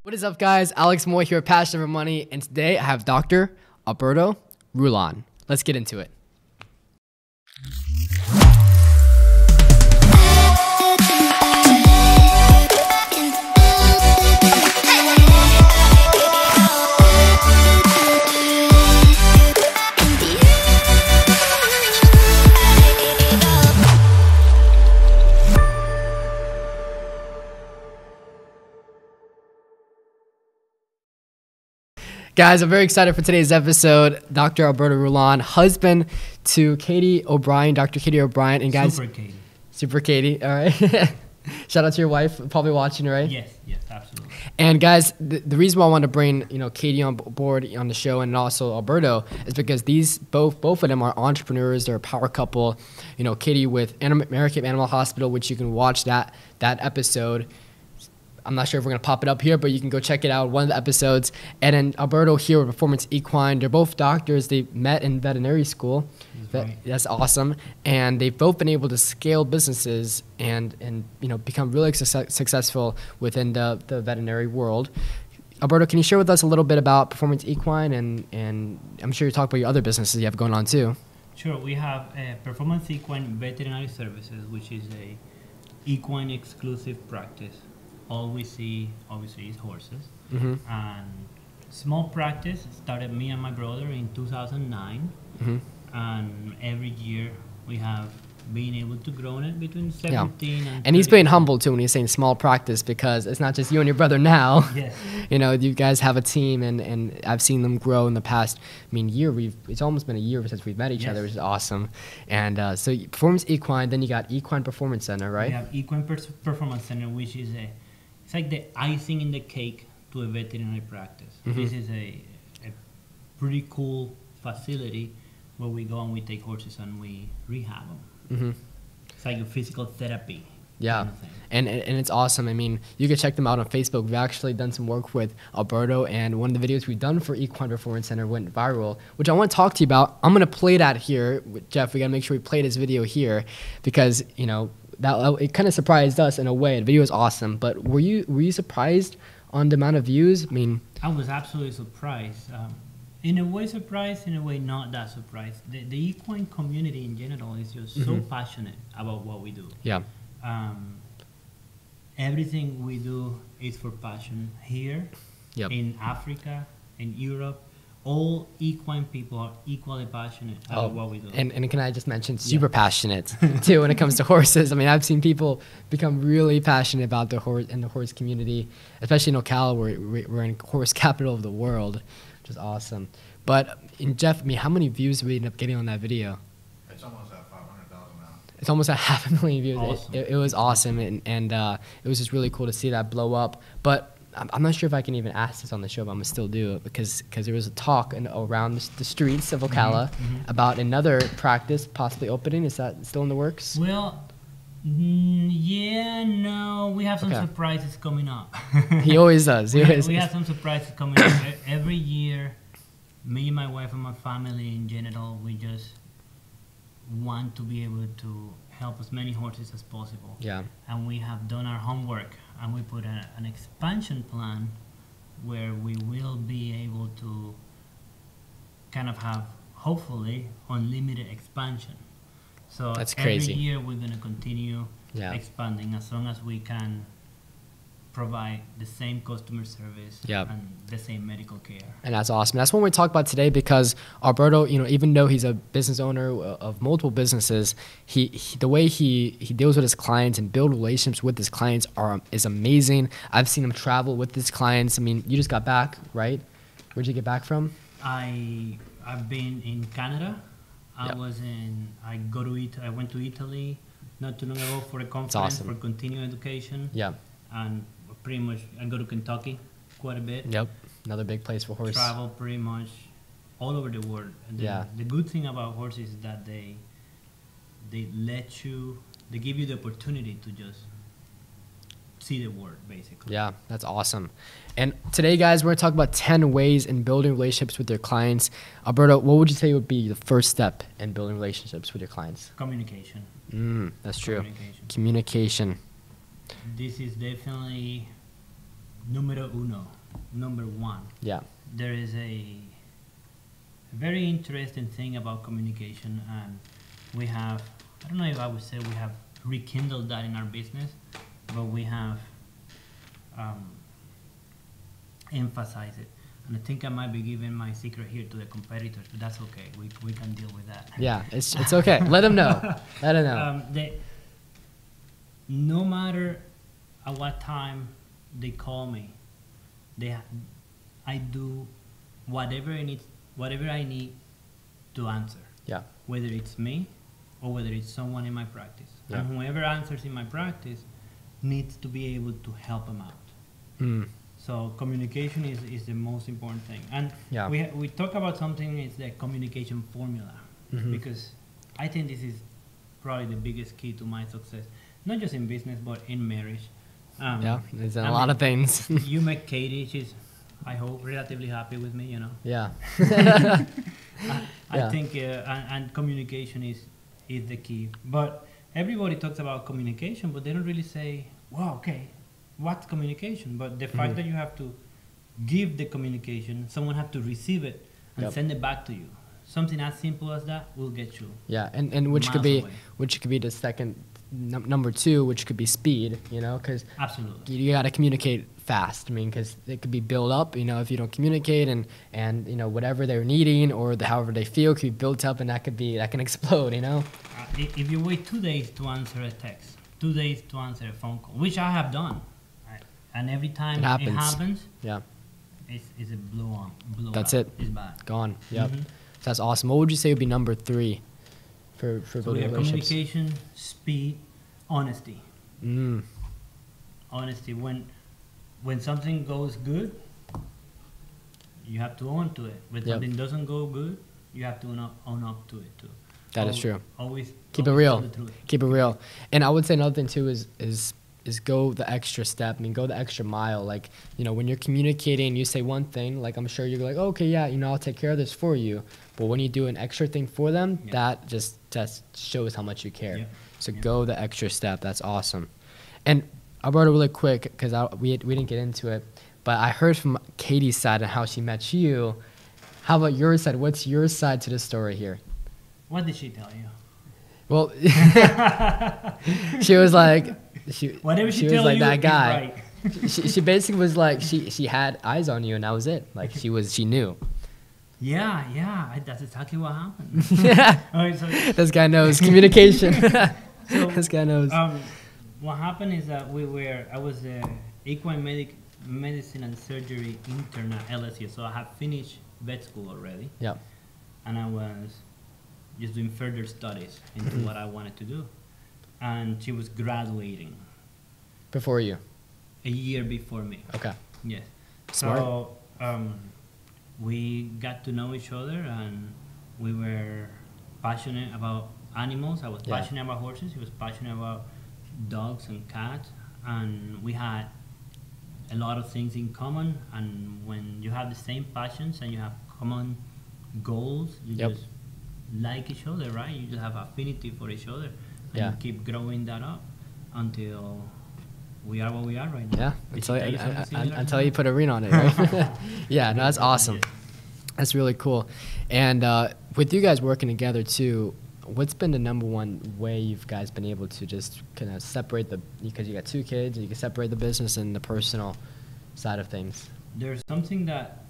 What is up, guys? Alex Moy here, Passion for Money, and today I have Dr. Alberto Rullan. Let's get into it. Guys, I'm very excited for today's episode. Dr. Alberto Rullan, husband to Katie O'Brien, Dr. Katie O'Brien. And guys, Super Katie, all right. Shout out to your wife, probably watching, right? Yes, absolutely. And guys, the reason why I want to bring Katie on board on the show and also Alberto is because these both of them are entrepreneurs. They're a power couple. Katie with American Animal Hospital, which you can watch that episode. I'm not sure if we're going to pop it up here, but you can go check it out, one of the episodes. And then Alberto here with Performance Equine. They're both doctors. They met in veterinary school. That's awesome. And they've both been able to scale businesses and become really successful within the veterinary world. Alberto, can you share with us a little bit about Performance Equine? And I'm sure you talk about your other businesses you have going on too. Sure. We have Performance Equine Veterinary Services, which is a equine exclusive practice. All we see, obviously, is horses. Mm-hmm. And small practice started me and my brother in 2009. Mm-hmm. And every year we have been able to grow it between 17 and he's being humble too when he's saying small practice, because it's not just you and your brother now. Yes. You guys have a team, and I've seen them grow in the past year. It's almost been a year since we've met each other, which is awesome. And so Performance Equine, then you got Equine Performance Center, right? We have Equine Performance Center, which is it's like the icing in the cake to a veterinary practice. Mm-hmm. This is a pretty cool facility where we go and we take horses and we rehab them. Mm-hmm. It's like a physical therapy. Yeah, kind of thing. And it's awesome. You can check them out on Facebook. We've actually done some work with Alberto, and one of the videos we've done for Equine Performance Center went viral, which I want to talk to you about. I'm going to play that here. Jeff, we got to make sure we play this video here because, that it kind of surprised us in a way. The video is awesome, but were you surprised on the amount of views? I was absolutely surprised. In a way surprised, in a way not that surprised. The equine community in general is just so passionate about what we do. Yeah. Everything we do is for passion. Here, in Africa, in Europe, all equine people are equally passionate about what we do. And can I just mention, super passionate too when it comes to horses. I've seen people become really passionate about the horse community, especially in Ocala, where we're in horse capital of the world, which is awesome. But Jeff, how many views did we end up getting on that video? It's almost at 500,000 now. It's almost at 500,000 views. Awesome. It was awesome, and it was just really cool to see that blow up. But I'm not sure if I can even ask this on the show, but I'm going to still do it because there was a talk around the streets of Ocala about another practice possibly opening. Is that still in the works? Well, no. We have some surprises coming up. He always does. We have some surprises coming up. Every year, me, my wife, and my family in general, we just want to be able to help as many horses as possible. Yeah. And we have done our homework, and we put an expansion plan where we will be able to kind of have, hopefully, unlimited expansion. So that's crazy. Every year we're going to continue expanding as long as we can provide the same customer service and the same medical care. And that's awesome. That's what we talk about today, because Alberto, even though he's a business owner of multiple businesses, the way he deals with his clients and build relationships with his clients is amazing. I've seen him travel with his clients. You just got back, right? Where'd you get back from? I've been in Canada. I went to Italy not too long ago for a conference for continuing education. Yeah. And pretty much I go to Kentucky quite a bit. Yep. Another big place for horses. Travel pretty much all over the world. And the good thing about horses is that they give you the opportunity to just see the world, basically. Yeah, that's awesome. And today, guys, we're going to talk about 10 ways in building relationships with your clients. Alberto, what would you say would be the first step in building relationships with your clients? Communication. That's true. Communication. This is definitely number one. Yeah. There is a very interesting thing about communication, and we have, I don't know if I would say we have rekindled that in our business, but we have emphasized it. And I think I might be giving my secret here to the competitors, but that's okay. We can deal with that. Yeah, it's okay. Let them know. Let them know. No matter at what time they call me, I do whatever I need to answer. Yeah. Whether it's me or whether it's someone in my practice. Yeah. And whoever answers in my practice needs to be able to help them out. Mm. So communication is the most important thing. And Yeah. we talk about something, it's the communication formula. Mhm. Because I think this is probably the biggest key to my success. Not just in business, but in marriage. Yeah, there's a I lot mean, of things. You met Katie, she's, I hope, relatively happy with me, you know. Yeah. I Yeah. think, and communication is the key. But everybody talks about communication, but they don't really say, wow, okay, what's communication? But the fact that you have to give the communication, someone have to receive it and Yep. send it back to you. Something as simple as that will get you. Yeah, and which could miles be away. the second number two, which could be speed. You know, because Absolutely. you got to communicate fast. I mean, because it could be built up. You know, if you don't communicate and you know whatever they're needing or however they feel could be built up, and that can explode. You know. If you wait 2 days to answer a text, 2 days to answer a phone call, which I have done, and every time It happens. yeah, Yeah, it's a blow That's up. it. It's bad. gone. Yep. Mhm. So that's awesome. What would you say would be number three for So we building have relationships? communication, speed, honesty. Mm. Honesty. When something goes good, you have to own to it. When Yep. something doesn't go good, you have to own up to it too. That is true. Always Keep it always real. tell the truth. Keep it real. And I would say another thing too is go the extra step. I mean, go the extra mile. Like, you know, when you're communicating, you say one thing, like I'm sure you're like, okay, yeah, you know, I'll take care of this for you. But when you do an extra thing for them, Yeah. that just shows how much you care. Yeah. So Yeah. go the extra step. That's awesome. And Alberto, really quick, because we didn't get into it, but I heard from Katie's side and how she met you. How about your side? What's your side to the story here? What did she tell you? Well, she was like, Whatever she was tell like you that is guy. right. She basically was like she had eyes on you and that was it. Like she knew. Yeah, that's exactly what happened. Yeah, Alright, so, this guy knows communication. so, This guy knows. what happened is that I was a equine medicine and surgery intern at LSU, so I had finished vet school already, Yeah. and I was just doing further studies into what I wanted to do. And she was graduating Before you. a year before me. Okay. Yes. Smart. So we got to know each other, and we were passionate about animals. I was Yeah. passionate about horses. He was passionate about dogs and cats, and we had a lot of things in common. And when you have the same passions and you have common goals, you Yep. just like each other, right? You just have affinity for each other, and Yeah. you keep growing that up until we are what we are right now. Yeah. Did she tell you something similar Until to you that? put a ring on it, right? Yeah. No, that's awesome. Yeah. That's really cool. And with you guys working together too, what's been the number one way you guys been able to just kind of separate because you got two kids, you can separate the business and the personal side of things? There's something that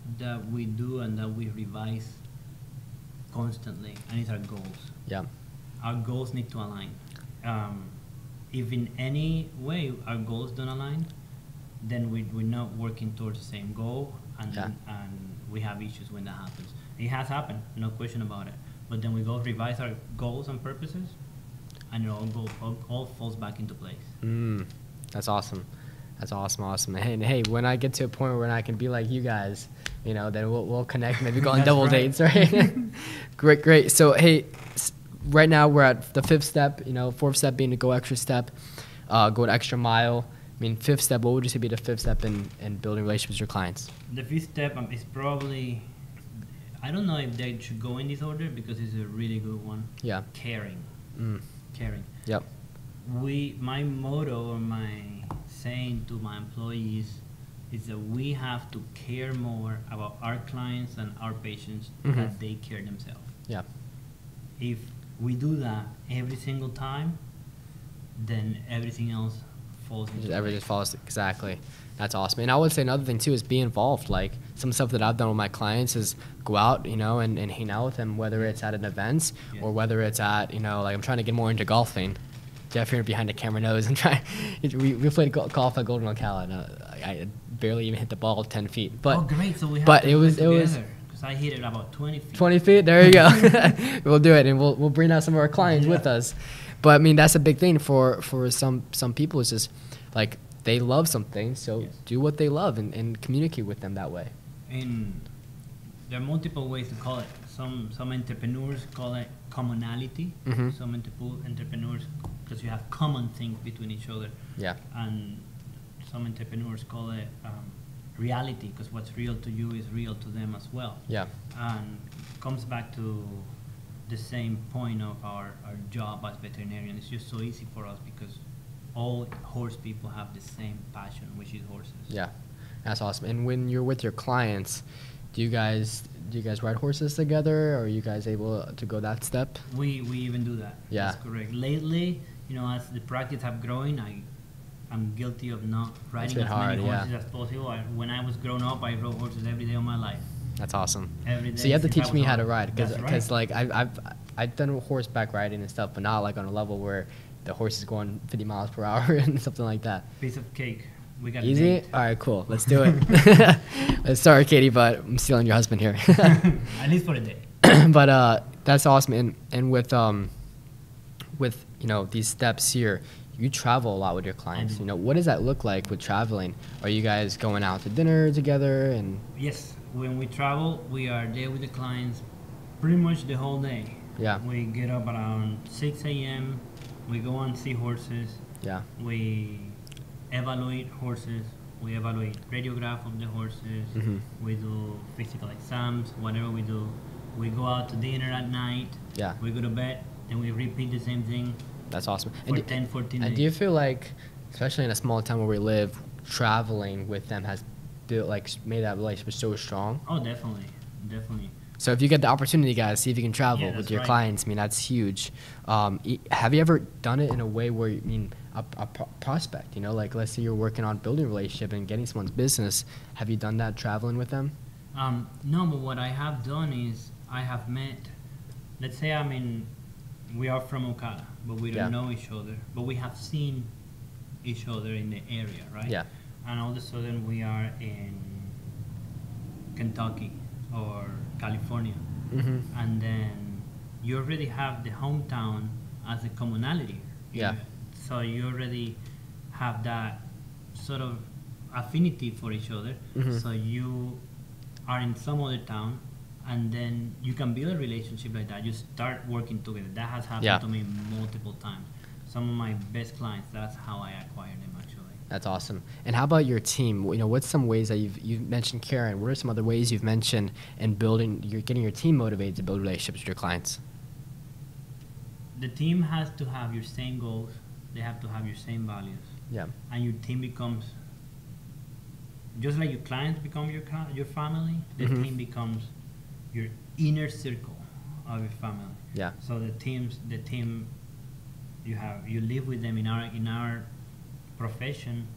we do and that we revise constantly, and it's our goals. Yeah. Our goals need to align. If in any way our goals don't align, then we're not working towards the same goal, and Yeah. and we have issues when that happens. It has happened, no question about it. But then we go revise our goals and purposes, and it all falls back into place. That's awesome. That's awesome. And hey, when I get to a point where I can be like you guys, you know, then we'll connect, maybe go on That's double right. dates, right? Great. So hey, right now we're at the fifth step. You know, fourth step being to go extra step, go an extra mile. I mean, fifth step. What would you say be the fifth step in building relationships with your clients? The fifth step is probably, I don't know if they should go in this order because it's a really good one. Yeah. Caring. Mm. Caring. Yep. My motto or my saying to my employees is that we have to care more about our clients and our patients that they care themselves. Yeah. If we do that every single time, then everything else falls into Everything place. falls exactly. That's awesome. And I would say another thing too is be involved. Like some stuff that I've done with my clients is go out, you know, and hang out with them, whether it's at an event or whether it's at, you know, like I'm trying to get more into golfing. Jeff here behind the camera knows I'm trying. We played golf at Golden Ocala, and I barely even hit the ball 10 feet. But Oh, great! So we have but to it was because I hit it about 20 feet. 20 feet. There you go. We'll do it, and we'll bring out some of our clients with us. But I mean, that's a big thing for some people. It's just like they love something, so do what they love and communicate with them that way. And there are multiple ways to call it. Some entrepreneurs call it commonality. Some entrepreneurs, because you have common things between each other. Yeah. And some entrepreneurs call it reality, because what's real to you is real to them as well. Yeah. And comes back to the same point of our job as veterinarians. It's just so easy for us because all horse people have the same passion, which is horses. Yeah, that's awesome. And when you're with your clients, do you guys ride horses together, or are you guys able to go that step? We even do that. Yeah. That's correct. Lately, you know, as the practice have grown, I'm guilty of not riding as many horses as possible. When I was growing up, I rode horses every day of my life. That's awesome. Every day. So you have to since I teach me was how to on. ride, That's because right. like I've done horseback riding and stuff, but not like on a level where the horse is going 50 miles per hour and something like that. Piece of cake. We got Easy? it. All right, cool. Let's do it. Sorry, Katie, but I'm stealing your husband here. At least for a day. But that's awesome. And with you know these steps here, you travel a lot with your clients. You know, what does that look like with traveling? Are you guys going out to dinner together? And Yes, when we travel, we are there with the clients pretty much the whole day. Yeah. We get up around 6 a.m. We go and see horses. yeah, We evaluate horses. We evaluate radiograph of the horses. We do physical exams, whatever we do. We go out to dinner at night. yeah, We go to bed. Then we repeat the same thing that's awesome. for 10, 14 days. And do you feel like, especially in a small town where we live, traveling with them has built made that relationship so strong? Oh, definitely. Definitely. So if you get the opportunity, guys, see if you can travel with that's your right. clients. I mean, that's huge. Have you ever done it in a way where, a prospect, you know, like let's say you're working on building a relationship and getting someone's business. Have you done that traveling with them? No, but what I have done is I have met, let's say we are from Ocala, but we don't know each other, but we have seen each other in the area, right? Yeah. And all of a sudden we are in Kentucky or California, and then you already have the hometown as a commonality. Yeah. So you already have that sort of affinity for each other. So you are in some other town, and then you can build a relationship like that. You start working together. That has happened to me multiple times. Some of my best clients, that's how I acquired them actually. That's awesome. And how about your team? You know, what's some ways that you've mentioned Karen? What are some other ways you've mentioned in getting your team motivated to build relationships with your clients? The team has to have your same goals. They have to have your same values. Yeah. And your team becomes, just like your clients become your family, the team becomes your inner circle of your family. Yeah. So the team you live with them in our profession.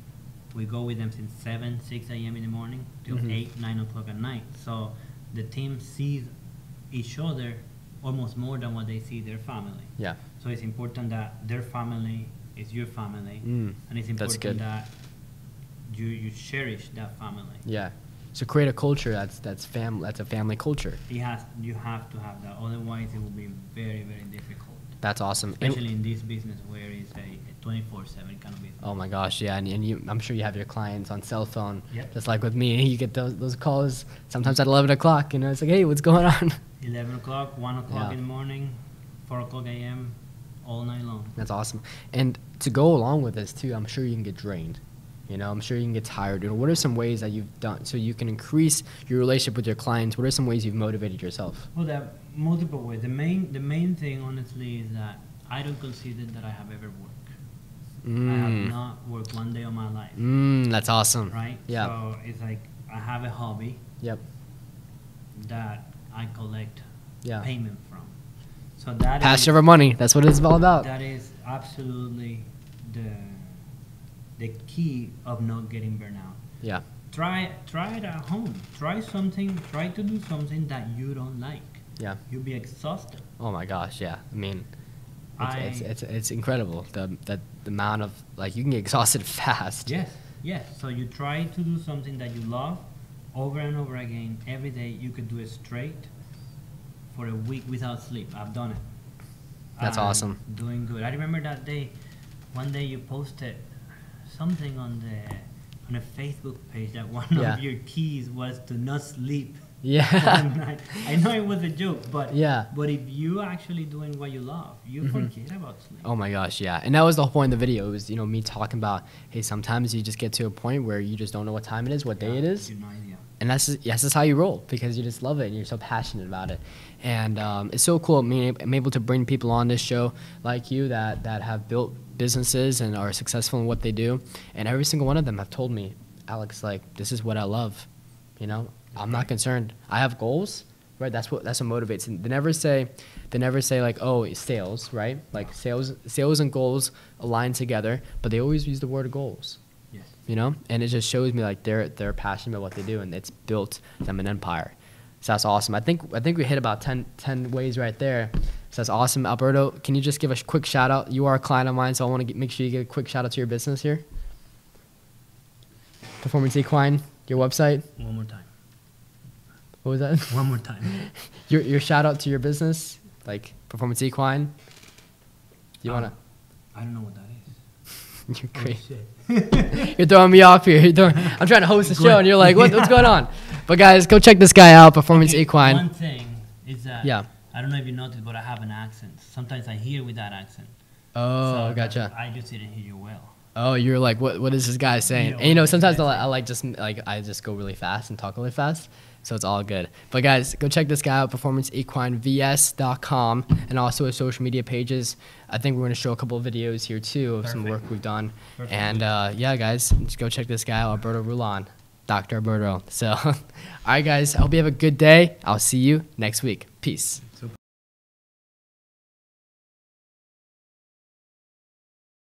We go with them since 7, 6 a.m. in the morning till 8, 9 o'clock at night. So the team sees each other almost more than what they see their family. Yeah. So it's important that their family is your family, and it's That's important good. that you cherish that family. Yeah. So create a culture that's a family culture. You have to have that. Otherwise, it will be very, very difficult. That's awesome. Especially in this business where it's a 24/7 kind of business. Oh my gosh, yeah, and I'm sure you have your clients on cell phone, Yep. just like with me. You get those calls sometimes at 11 o'clock, you know, it's like, hey, what's going on? 11 o'clock, 1 o'clock Yeah. in the morning, 4 o'clock a.m., all night long. That's awesome. And to go along with this too, I'm sure you can get drained. You know, I'm sure you can get tired. You know, what are some ways that you've done so you can increase your relationship with your clients? What are some ways you've motivated yourself? Well, there are multiple ways. The main thing, honestly, is that I don't consider that I have ever worked. I have not worked one day of my life. That's awesome. Right? Yeah. So it's like I have a hobby Yep. that I collect Yeah. payment from. So that Passion over money. That's what it's all about. that is absolutely the key of not getting burnout. Yeah. Try it at home. Try to do something that you don't like. Yeah. You'll be exhausted. Oh my gosh. Yeah. I mean, I- it's incredible the amount of like you can get exhausted fast. Yes. So you try to do something that you love over and over again every day. You could do it straight for a week without sleep. I've done it. That's I'm awesome. Doing good. I remember that day. One day you posted something on a Facebook page that one Yeah. of your keys was to not sleep. Yeah. One night. I know it was a joke, but Yeah. But if you actually doing what you love, you forget about sleep. Oh my gosh, yeah. And that was the whole point of the video. It was, me talking about, hey, sometimes you just get to a point where you just don't know what time it is, what day it is. You have no idea. And that's just how you roll because you just love it and you're so passionate about it. And it's so cool. I'm able to bring people on this show like you that have built businesses and are successful in what they do. And every single one of them have told me, Alex, like, this is what I love. I'm not concerned. I have goals, right? That's what motivates. And they never say like, oh, it's sales, right? Like sales and goals align together, but they always use the word goals. Yes. And it just shows me like they're passionate about what they do, and it's built them an empire. So that's awesome. I think we hit about 10 ways right there. So that's awesome. Alberto, can you just give a quick shout out? You are a client of mine, so I want to make sure you get a quick shout out to your business here. Performance Equine, your website. One more time. What was that? One more time. Your shout out to your business, like Performance Equine. Do you wanna? I don't know what that is. You're great. Shit. You're throwing me off here. I'm trying to host the show, and you're like, what's going on? But guys, go check this guy out, Performance Okay, Equine. One thing is that Yeah. I don't know if you noticed, but I have an accent. Sometimes I hear with that accent. Oh, So gotcha. I just didn't hear you well. Oh, you're like, what is this guy saying? Yeah, And what is this sometimes guy I just go really fast and talk really fast, so it's all good. But guys, go check this guy out, performanceequinevs.com, and also his social media pages. I think we're going to show a couple of videos here too of some Perfect. work we've done. Perfect. And yeah, guys, just go check this guy out, Alberto Rullan, Dr. Alberto. So, all right, guys, I hope you have a good day. I'll see you next week. Peace.